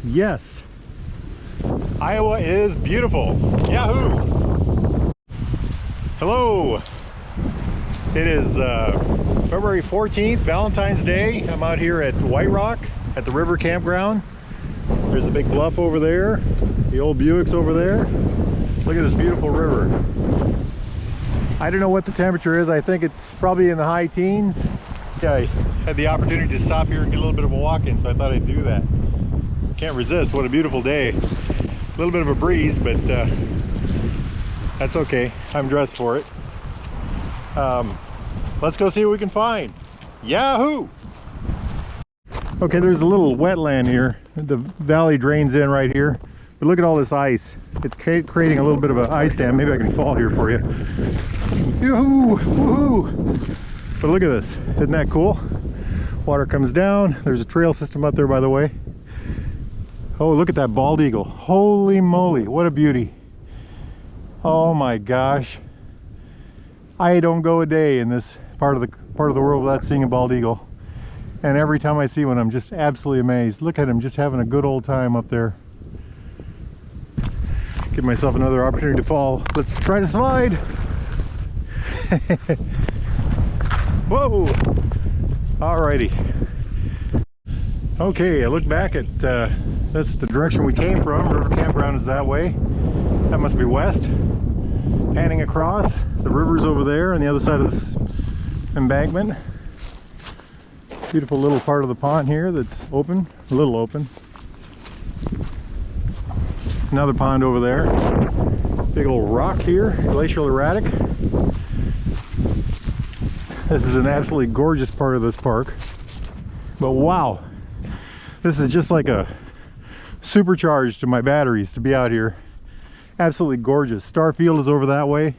Yes. Iowa is beautiful. Yahoo! Hello. It is February 14th, Valentine's Day. I'm out here at Whiterock at the river campground. There's a big bluff over there. The old Buick's over there. Look at this beautiful river. I don't know what the temperature is. I think it's probably in the high teens. Yeah, I had the opportunity to stop here and get a little bit of a walk in, so I thought I'd do that. Can't resist. What a beautiful day. A little bit of a breeze, but that's okay. I'm dressed for it. Let's go see what we can find. Yahoo! Okay, there's a little wetland here. The valley drains in right here. But look at all this ice. It's creating a little bit of an ice dam. Maybe I can fall here for you. Yoo-hoo! Woohoo! But look at this. Isn't that cool? Water comes down. There's a trail system up there, by the way. Oh, look at that bald eagle. Holy moly, what a beauty. Oh my gosh. I don't go a day in this part of the world without seeing a bald eagle. And every time I see one, I'm just absolutely amazed. Look at him just having a good old time up there. Give myself another opportunity to fall. Let's try to slide. Whoa! Alrighty. Okay, I look back at, that's the direction we came from. River campground is that way. That must be west. Panning across, the river's over there on the other side of this embankment. Beautiful little part of the pond here that's open, a little open. Another pond over there. Big old rock here, glacial erratic. This is an absolutely gorgeous part of this park. But wow, this is just like a supercharge to my batteries to be out here. Absolutely gorgeous. Starfield is over that way.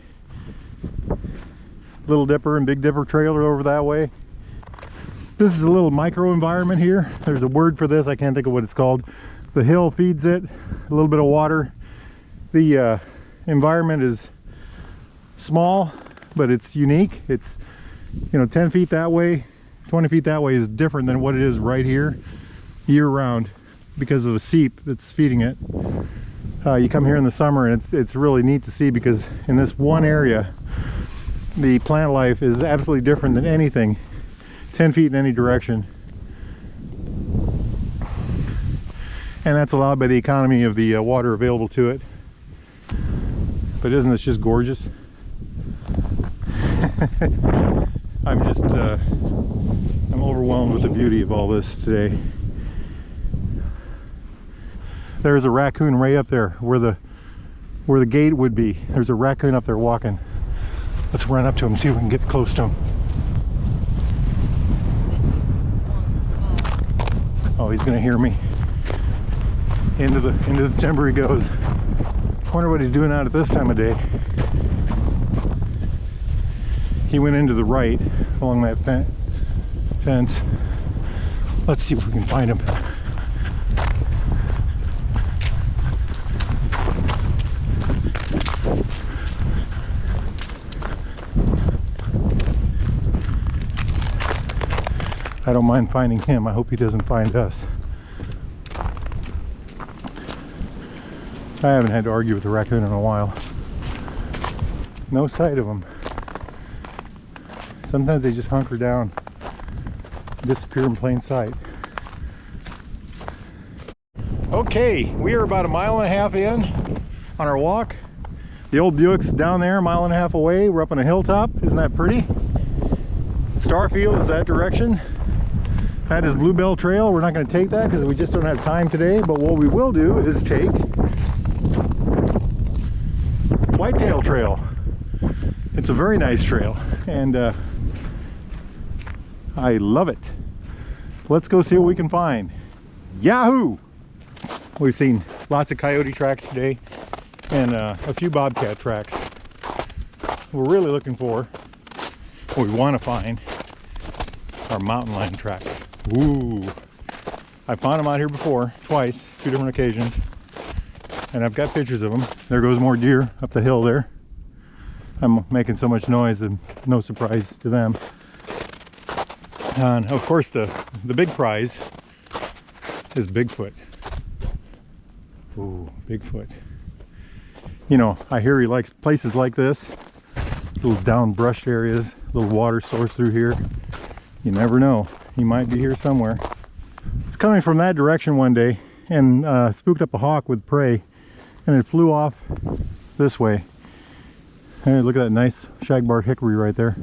Little Dipper and Big Dipper Trail are over that way. This is a little micro environment here. There's a word for this, I can't think of what it's called. The hill feeds it, a little bit of water. The environment is small, but it's unique. It's, you know, 10 feet that way, 20 feet that way is different than what it is right here year round because of a seep that's feeding it. You come here in the summer and it's really neat to see because in this one area the plant life is absolutely different than anything 10 feet in any direction. And that's allowed by the economy of the water available to it. But isn't this just gorgeous? I'm just I'm overwhelmed with the beauty of all this today. There's a raccoon right up there where the gate would be. There's a raccoon up there walking. Let's run up to him, see if we can get close to him. Oh, he's gonna hear me. Into the timber he goes. Wonder what he's doing out at this time of day. He went into the right along that fence. Let's see if we can find him. I don't mind finding him. I hope he doesn't find us. I haven't had to argue with a raccoon in a while. No sight of them. Sometimes they just hunker down, disappear in plain sight. Okay, we are about 1.5 miles in on our walk. The old Buick's down there 1.5 miles away. We're up on a hilltop. Isn't that pretty? Starfield is that direction. That is Bluebell Trail. We're not going to take that because we just don't have time today. But what we will do is take Whitetail Trail. It's a very nice trail and I love it. Let's go see what we can find. Yahoo! We've seen lots of coyote tracks today and a few bobcat tracks. We're really looking for, what we want to find, are mountain lion tracks. Ooh! I found them out here before, twice, 2 different occasions. And I've got pictures of them. There goes more deer up the hill there. I'm making so much noise and no surprise to them. And of course the big prize is Bigfoot. Ooh, Bigfoot. You know, I hear he likes places like this, little down brushed areas, little water source through here. You never know, he might be here somewhere. It's coming from that direction one day and spooked up a hawk with prey, and it flew off this way. Hey, look at that nice shagbark hickory right there.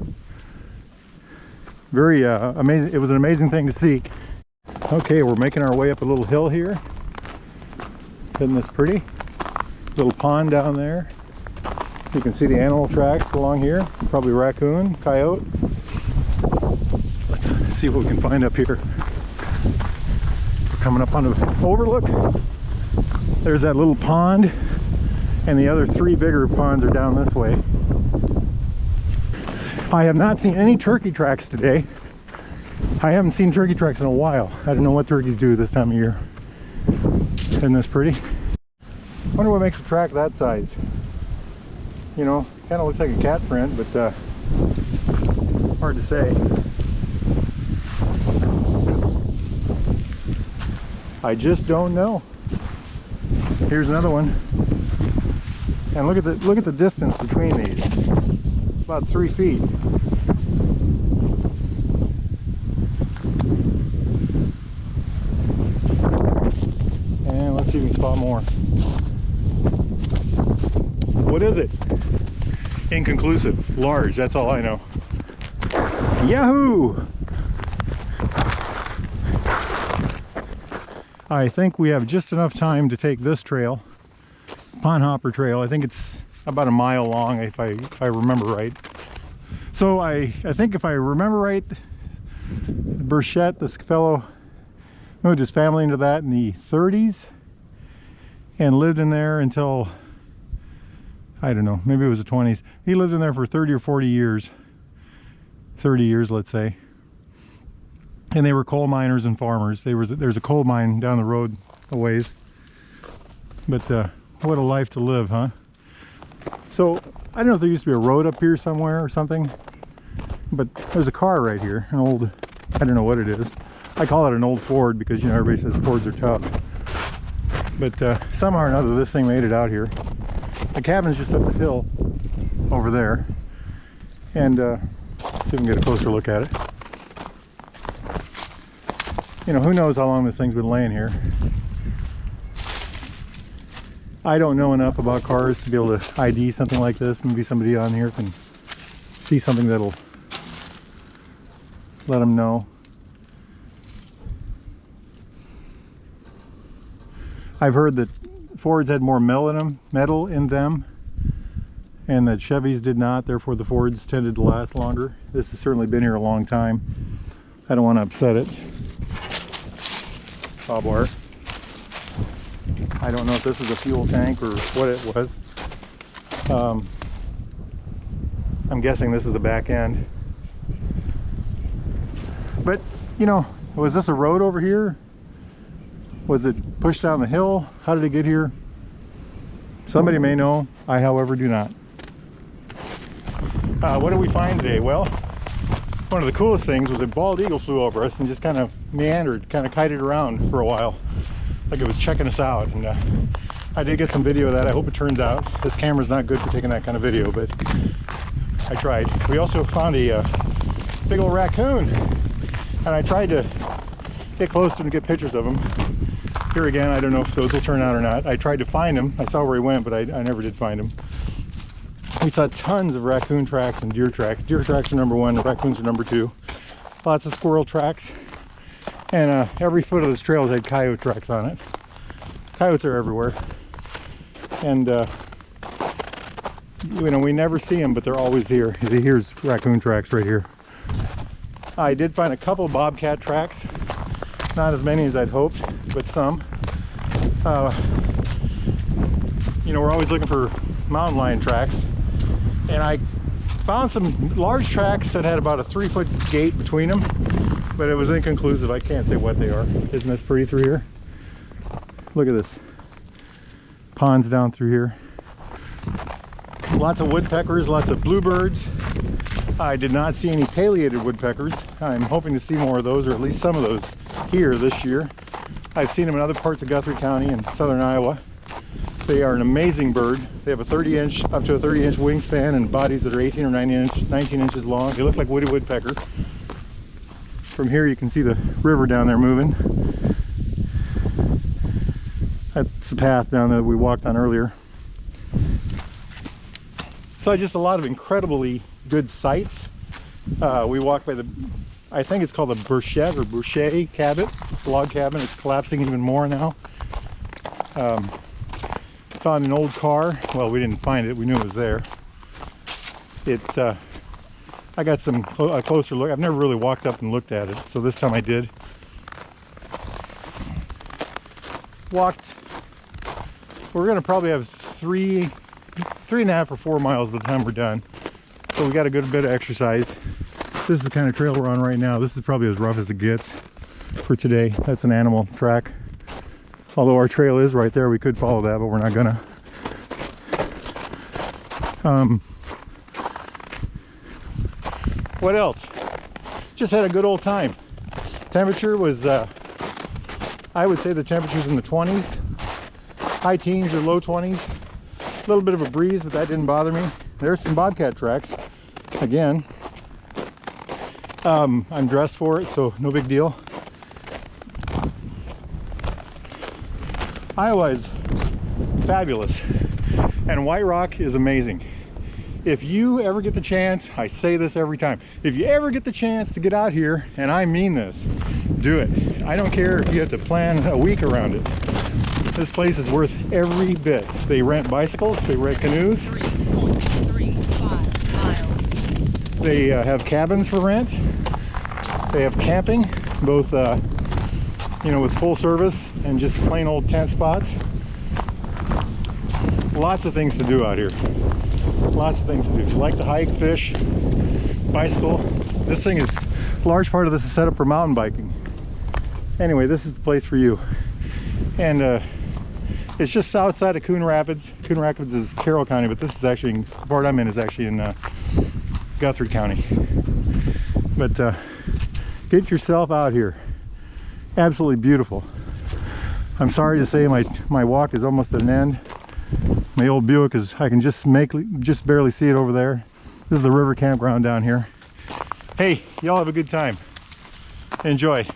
Very amazing. It was an amazing thing to see. Okay, we're making our way up a little hill here. Isn't this pretty? Little pond down there. You can see the animal tracks along here. Probably raccoon, coyote. Let's see what we can find up here. We're coming up on an overlook. There's that little pond, and the other 3 bigger ponds are down this way. I have not seen any turkey tracks today. I haven't seen turkey tracks in a while. I don't know what turkeys do this time of year. Isn't this pretty? I wonder what makes a track that size. You know, kind of looks like a cat print, but hard to say. I just don't know. Here's another one, and look at the distance between these. About 3 feet. And let's see if we can spot more. What is it? Inconclusive. Large, that's all I know. Yahoo! I think we have just enough time to take this trail, Pond Hopper Trail. I think it's about a mile long if I remember right. So I think if I remember right, Burchette, this fellow, moved his family into that in the 30s and lived in there until, I don't know, maybe it was the 20s. He lived in there for 30 or 40 years. 30 years, let's say. And they were coal miners and farmers. There's a coal mine down the road a ways. But what a life to live, huh? So I don't know if there used to be a road up here somewhere or something, but there's a car right here, an old, I don't know what it is. I call it an old Ford because, you know, everybody says Fords are tough. But somehow or another this thing made it out here. The cabin's just up the hill over there. And see if we can get a closer look at it. You know, who knows how long this thing's been laying here. I don't know enough about cars to be able to ID something like this. Maybe somebody on here can see something that'll let them know. I've heard that Fords had more metal in them, and that Chevys did not. Therefore, the Fords tended to last longer. This has certainly been here a long time. I don't want to upset it. Bob bar. I don't know if this is a fuel tank or what it was. I'm guessing this is the back end. But, you know, was this a road over here? Was it pushed down the hill? How did it get here? Somebody may know. I, however, do not. What did we find today? Well, one of the coolest things was a bald eagle flew over us and just kind of meandered, kind of kited around for a while, like it was checking us out. And I did get some video of that. I hope it turns out. This camera's not good for taking that kind of video, but I tried. We also found a big old raccoon, and I tried to get close to him and get pictures of him. Here again, I don't know if those will turn out or not. I tried to find him. I saw where he went, but I never did find him. We saw tons of raccoon tracks and deer tracks. Deer tracks are number 1, the raccoons are number 2. Lots of squirrel tracks. And every foot of this trail had coyote tracks on it. Coyotes are everywhere. And, you know, we never see them, but they're always here. Here's raccoon tracks right here. I did find a couple bobcat tracks. Not as many as I'd hoped, but some. You know, we're always looking for mountain lion tracks. And I found some large tracks that had about a 3-foot gate between them, but it was inconclusive. I can't say what they are. Isn't this pretty through here? Look at this. Ponds down through here. Lots of woodpeckers, lots of bluebirds. I did not see any pileated woodpeckers. I'm hoping to see more of those, or at least some of those here this year. I've seen them in other parts of Guthrie County and southern Iowa. They are an amazing bird. They have a 30-inch, up to a 30-inch wingspan and bodies that are 18 or 19 inches long. They look like woody woodpecker. From here you can see the river down there moving. That's the path down there that we walked on earlier. So just a lot of incredibly good sights. We walked by the, I think it's called the Burchette or Boucher cabin, log cabin. It's collapsing even more now. Found an old car. Well, we didn't find it. We knew it was there. I got a closer look. I've never really walked up and looked at it, so this time I did. Walked. We're gonna probably have three and a half or 4 miles by the time we're done. So we got a good bit of exercise. This is the kind of trail we're on right now. This is probably as rough as it gets for today. That's an animal track. Although our trail is right there, we could follow that, but we're not gonna. What else? Just had a good old time. Temperature was, I would say the temperature's in the 20s. High teens or low 20s. A little bit of a breeze, but that didn't bother me. There's some bobcat tracks. Again. I'm dressed for it, so no big deal. Iowa is fabulous, and Whiterock is amazing. If you ever get the chance, I say this every time, if you ever get the chance to get out here, and I mean this, do it. I don't care if you have to plan a week around it. This place is worth every bit. They rent bicycles, they rent canoes. 3.35 miles. They have cabins for rent. They have camping, both you know, with full service and just plain old tent spots. Lots of things to do out here. Lots of things to do. If you like to hike, fish, bicycle, this thing is, a large part of this is set up for mountain biking. Anyway, this is the place for you. And it's just south side of Coon Rapids. Coon Rapids is Carroll County, but this is actually, the part I'm in is actually in Guthrie County. But get yourself out here. Absolutely beautiful. I'm sorry to say my walk is almost at an end. My old Buick is, I can just barely see it over there. This is the river campground down here. Hey, y'all have a good time. Enjoy.